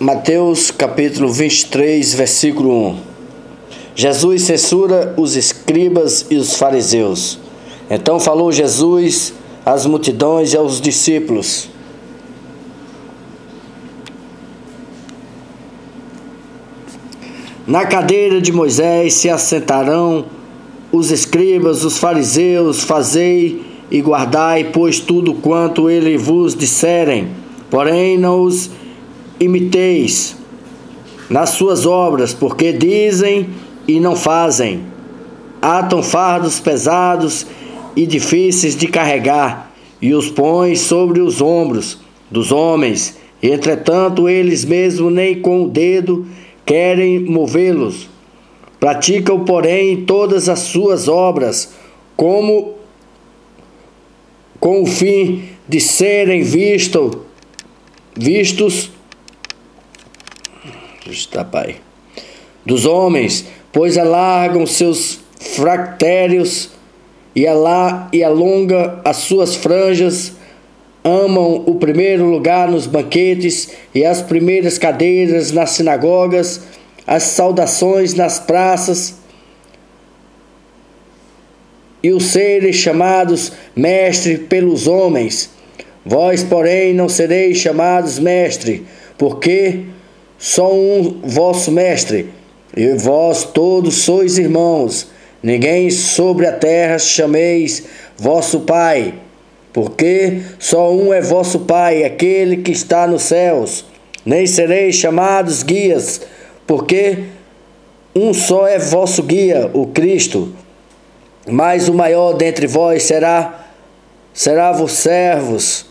Mateus capítulo 23, versículo 1. Jesus censura os escribas e os fariseus. Então falou Jesus às multidões e aos discípulos: Na cadeira de Moisés se assentarão os escribas, os fariseus. Fazei e guardai, pois, tudo quanto ele vos disserem, porém não os imiteis nas suas obras, porque dizem e não fazem. Atam fardos pesados e difíceis de carregar, e os põem sobre os ombros dos homens, e entretanto eles mesmos nem com o dedo querem movê-los. Praticam, porém, todas as suas obras com o fim de serem vistos dos homens, pois alargam seus fractérios e alongam as suas franjas, amam o primeiro lugar nos banquetes e as primeiras cadeiras nas sinagogas, as saudações nas praças e os serem chamados mestre pelos homens. Vós, porém, não sereis chamados mestre, porque só um vosso mestre, e vós todos sois irmãos. Ninguém sobre a terra chameis vosso Pai, porque só um é vosso Pai, aquele que está nos céus. Nem sereis chamados guias, porque um só é vosso guia, o Cristo. Mas o maior dentre vós será vos servos.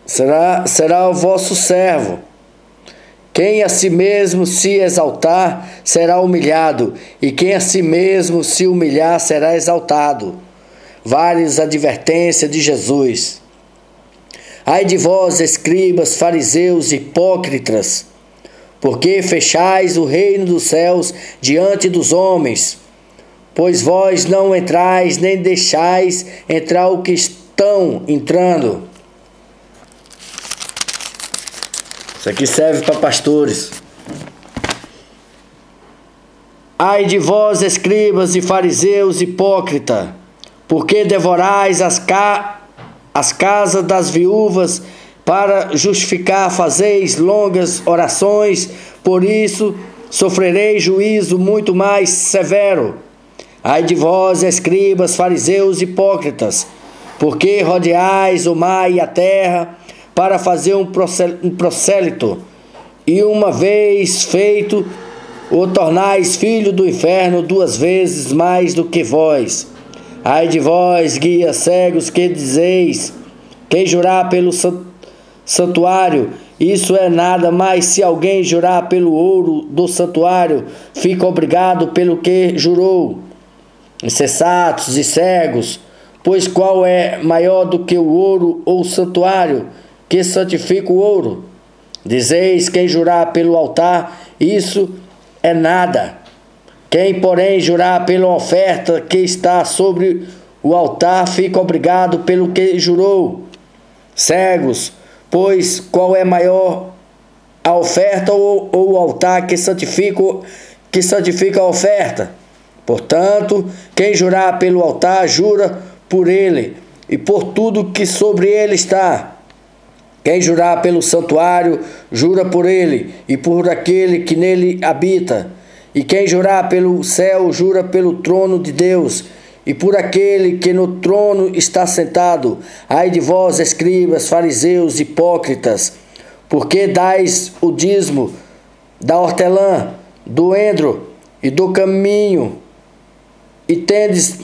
Será o vosso servo. Quem a si mesmo se exaltar será humilhado, e quem a si mesmo se humilhar será exaltado. Várias advertências de Jesus. Ai de vós, escribas, fariseus, hipócritas, porque fechais o reino dos céus diante dos homens, pois vós não entrais, nem deixais entrar o que estão entrando. Isso aqui serve para pastores. Ai de vós, escribas e fariseus, hipócritas, porque devorais as casas das viúvas para justificar, fazeis longas orações, por isso sofrereis juízo muito mais severo. Ai de vós, escribas, fariseus, hipócritas, porque rodeais o mar e a terra para fazer um prosélito, e uma vez feito, o tornais filho do inferno 2 vezes mais do que vós. Ai de vós, guias cegos, que dizeis: quem jurar pelo santuário, isso é nada, mas se alguém jurar pelo ouro do santuário, fica obrigado pelo que jurou. Insensatos e cegos, pois qual é maior do que o ouro ou o santuário que santifica o ouro? Dizeis: quem jurar pelo altar, isso é nada. Quem, porém, jurar pela oferta que está sobre o altar, fica obrigado pelo que jurou. Cegos, pois qual é maior, a oferta ou o altar que santifica a oferta? Portanto, quem jurar pelo altar, jura por ele e por tudo que sobre ele está. Quem jurar pelo santuário, jura por ele e por aquele que nele habita. E quem jurar pelo céu, jura pelo trono de Deus e por aquele que no trono está sentado. Ai de vós, escribas, fariseus, hipócritas, porque dais o dízimo da hortelã, do endro e do caminho, e tendes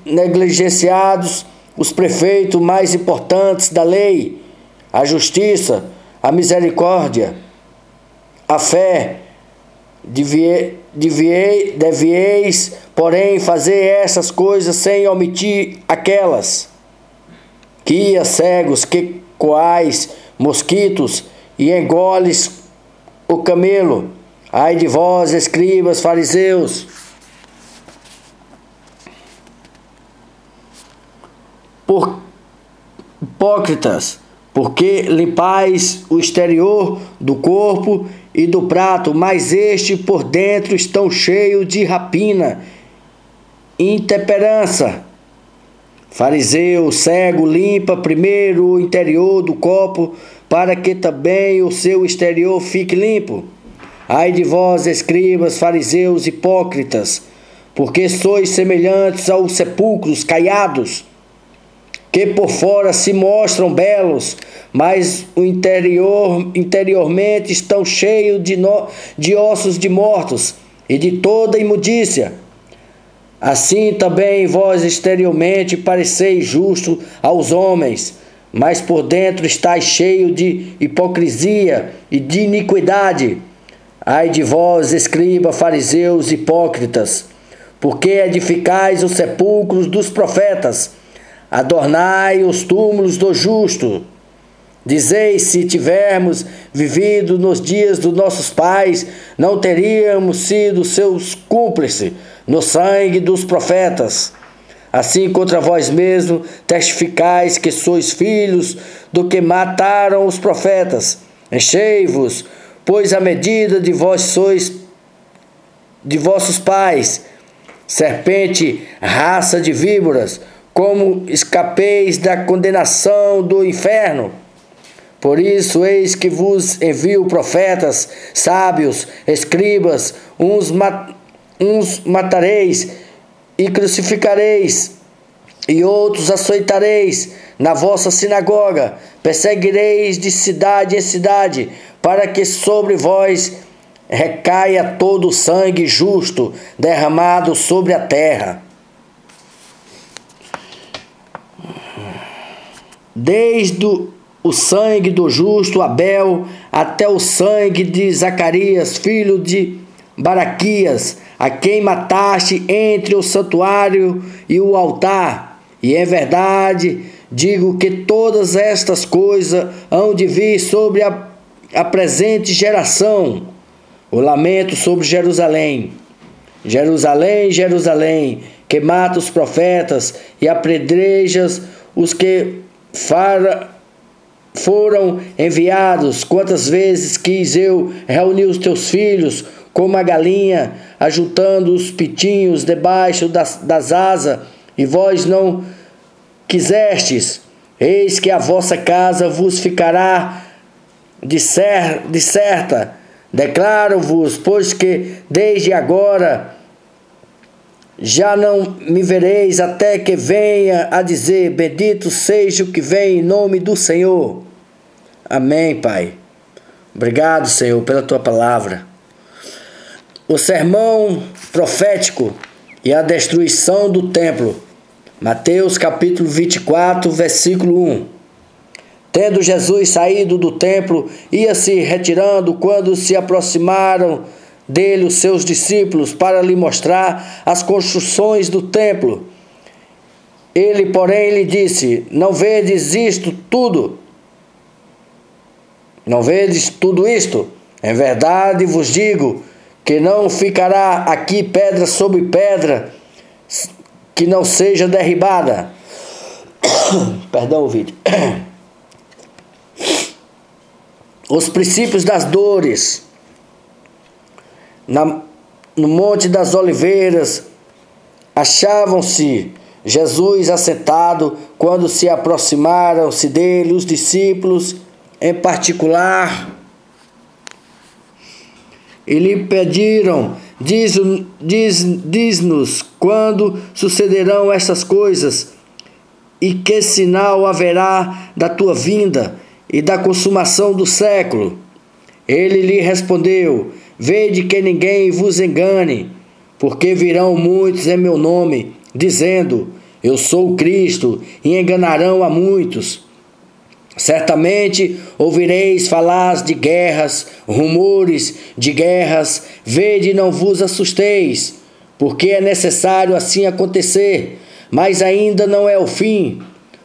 negligenciados os preceitos mais importantes da lei: a justiça, a misericórdia, a fé. Devieis, porém, fazer essas coisas sem omitir aquelas. Guias cegos, que coais mosquitos e engoles o camelo. Ai de vós, escribas, fariseus, hipócritas, porque limpais o exterior do corpo e do prato, mas este por dentro estão cheios de rapina, intemperança. Fariseu, cego, limpa primeiro o interior do copo, para que também o seu exterior fique limpo. Ai de vós, escribas, fariseus, hipócritas, porque sois semelhantes aos sepulcros caiados, que por fora se mostram belos, mas o interiormente estão cheios de ossos de mortos e de toda imundícia. Assim também vós exteriormente pareceis justo aos homens, mas por dentro estáis cheio de hipocrisia e de iniquidade. Ai de vós, escribas, fariseus, hipócritas, porque edificais os sepulcros dos profetas, adornai os túmulos do justo. Dizeis, se tivermos vivido nos dias dos nossos pais, não teríamos sido seus cúmplices no sangue dos profetas. Assim contra vós mesmos testificais que sois filhos do que mataram os profetas. Enchei-vos, pois a medida de vós sois de vossos pais, serpente, raça de víboras, como escapeis da condenação do inferno. Por isso, eis que vos envio profetas, sábios, escribas, uns matareis e crucificareis, e outros açoitareis na vossa sinagoga, perseguireis de cidade em cidade, para que sobre vós recaia todo o sangue justo derramado sobre a terra. Desde o sangue do justo Abel até o sangue de Zacarias, filho de Baraquias, a quem mataste entre o santuário e o altar. E em verdade digo que todas estas coisas hão de vir sobre a presente geração. O lamento sobre Jerusalém. Jerusalém, Jerusalém, que mata os profetas e apedrejas os que foram enviados. Quantas vezes quis eu reunir os teus filhos como a galinha, ajuntando os pitinhos debaixo das asas, e vós não quisestes. Eis que a vossa casa vos ficará deserta. Declaro-vos, pois que desde agora já não me vereis, até que venha a dizer: bendito seja o que vem em nome do Senhor. Amém, Pai. Obrigado, Senhor, pela tua palavra. O sermão profético e a destruição do templo. Mateus capítulo 24, versículo 1. Tendo Jesus saído do templo, ia se retirando, quando se aproximaram dele os seus discípulos para lhe mostrar as construções do templo. Ele, porém, lhe disse: não vedes isto tudo? Não vedes tudo isto? Em verdade vos digo que não ficará aqui pedra sobre pedra que não seja derribada. Perdão o vídeo. Os princípios das dores. No Monte das Oliveiras achavam-se Jesus assentado, quando se aproximaram-se dele os discípulos em particular e lhe pediram: diz-nos quando sucederão estas coisas, e que sinal haverá da tua vinda e da consumação do século. Ele lhe respondeu: vede que ninguém vos engane, porque virão muitos em meu nome, dizendo: eu sou o Cristo, e enganarão a muitos. Certamente ouvireis falar de guerras, rumores de guerras. Vede e não vos assusteis, porque é necessário assim acontecer, mas ainda não é o fim.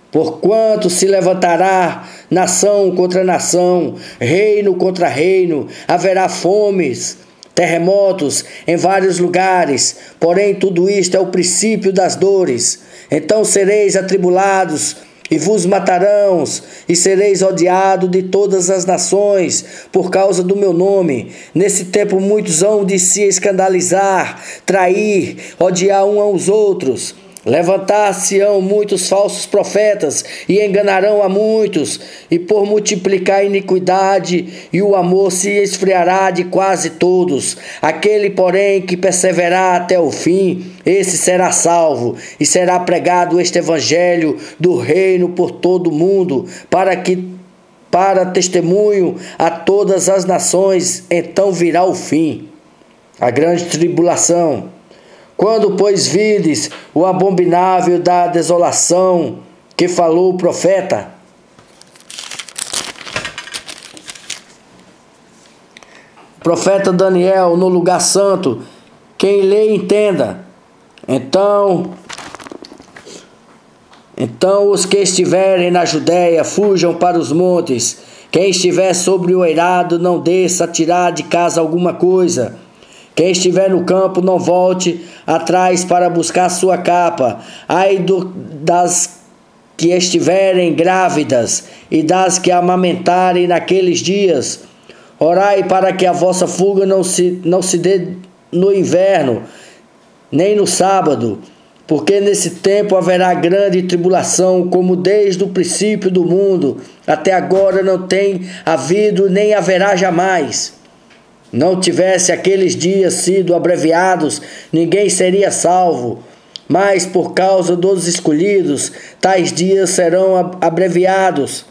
Porquanto se levantará nação contra nação, reino contra reino, haverá fomes, terremotos em vários lugares, porém tudo isto é o princípio das dores. Então sereis atribulados e vos matarão, e sereis odiados de todas as nações, por causa do meu nome. Nesse tempo muitos hão de se escandalizar, trair, odiar uns aos outros. Levantar-se-ão muitos falsos profetas, e enganarão a muitos, e por multiplicar a iniquidade, e o amor se esfriará de quase todos. Aquele, porém, que perseverar até o fim, esse será salvo, e será pregado este evangelho do reino por todo o mundo, para testemunho a todas as nações. Então virá o fim, a grande tribulação. Quando, pois, vides o abominável da desolação que falou o profeta, Daniel, no lugar santo, quem lê entenda. Então os que estiverem na Judéia fujam para os montes. Quem estiver sobre o eirado não desça a tirar de casa alguma coisa. Quem estiver no campo não volte atrás para buscar sua capa. Ai das que estiverem grávidas e das que amamentarem naqueles dias. Orai para que a vossa fuga não se dê no inverno, nem no sábado, porque nesse tempo haverá grande tribulação, como desde o princípio do mundo até agora não tem havido nem haverá jamais. Não tivesse aqueles dias sido abreviados, ninguém seria salvo. Mas por causa dos escolhidos, tais dias serão abreviados.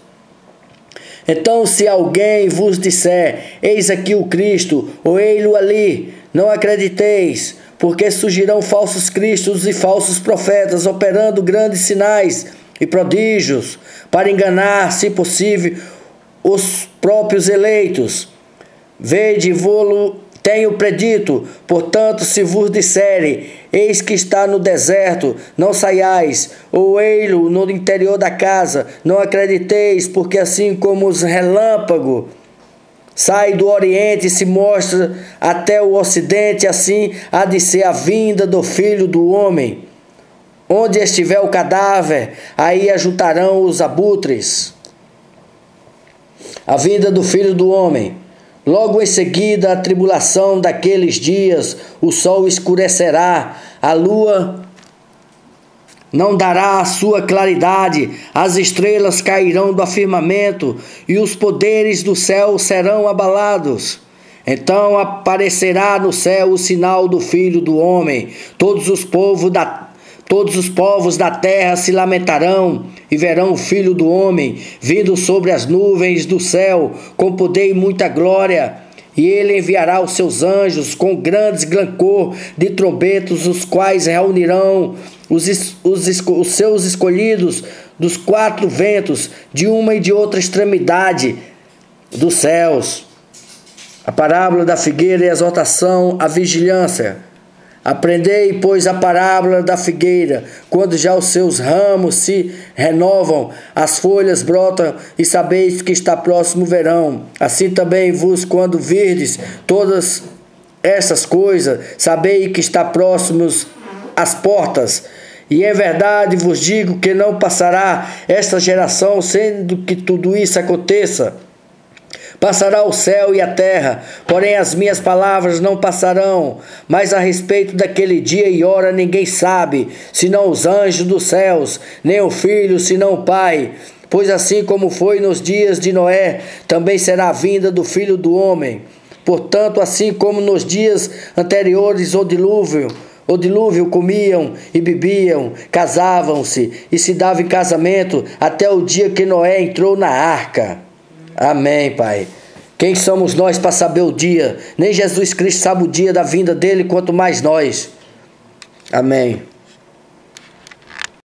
Então, se alguém vos disser, eis aqui o Cristo, ou ei-lo ali, não acrediteis, porque surgirão falsos cristos e falsos profetas, operando grandes sinais e prodígios, para enganar, se possível, os próprios eleitos. Vede, vô-lo tenho predito, portanto, se vos disserem, eis que está no deserto, não saiais, ou ei-lo no interior da casa, não acrediteis, porque assim como os relâmpagos sai do oriente e se mostra até o ocidente, assim há de ser a vinda do Filho do Homem. Onde estiver o cadáver, aí ajuntarão os abutres. A vinda do Filho do Homem. Logo em seguida, a tribulação daqueles dias, o sol escurecerá, a lua não dará a sua claridade, as estrelas cairão do firmamento e os poderes do céu serão abalados. Então aparecerá no céu o sinal do Filho do Homem. Todos os povos da terra se lamentarão e verão o Filho do Homem vindo sobre as nuvens do céu com poder e muita glória. E ele enviará os seus anjos com grandes clangor de trombetas, os quais reunirão os seus escolhidos dos quatro ventos, de uma e de outra extremidade dos céus. A parábola da figueira e a exortação à vigilância. Aprendei, pois, a parábola da figueira, quando já os seus ramos se renovam, as folhas brotam, e sabeis que está próximo o verão. Assim também vos, quando virdes todas essas coisas, sabei que está próximos as portas. E em verdade vos digo que não passará esta geração sendo que tudo isso aconteça. Passará o céu e a terra, porém as minhas palavras não passarão. Mas a respeito daquele dia e hora ninguém sabe, senão os anjos dos céus, nem o Filho, senão o Pai. Pois assim como foi nos dias de Noé, também será a vinda do Filho do Homem. Portanto, assim como nos dias anteriores ao dilúvio comiam e bebiam, casavam-se e se davam em casamento até o dia que Noé entrou na arca. Amém, Pai. Quem somos nós para saber o dia? Nem Jesus Cristo sabe o dia da vinda dele, quanto mais nós. Amém.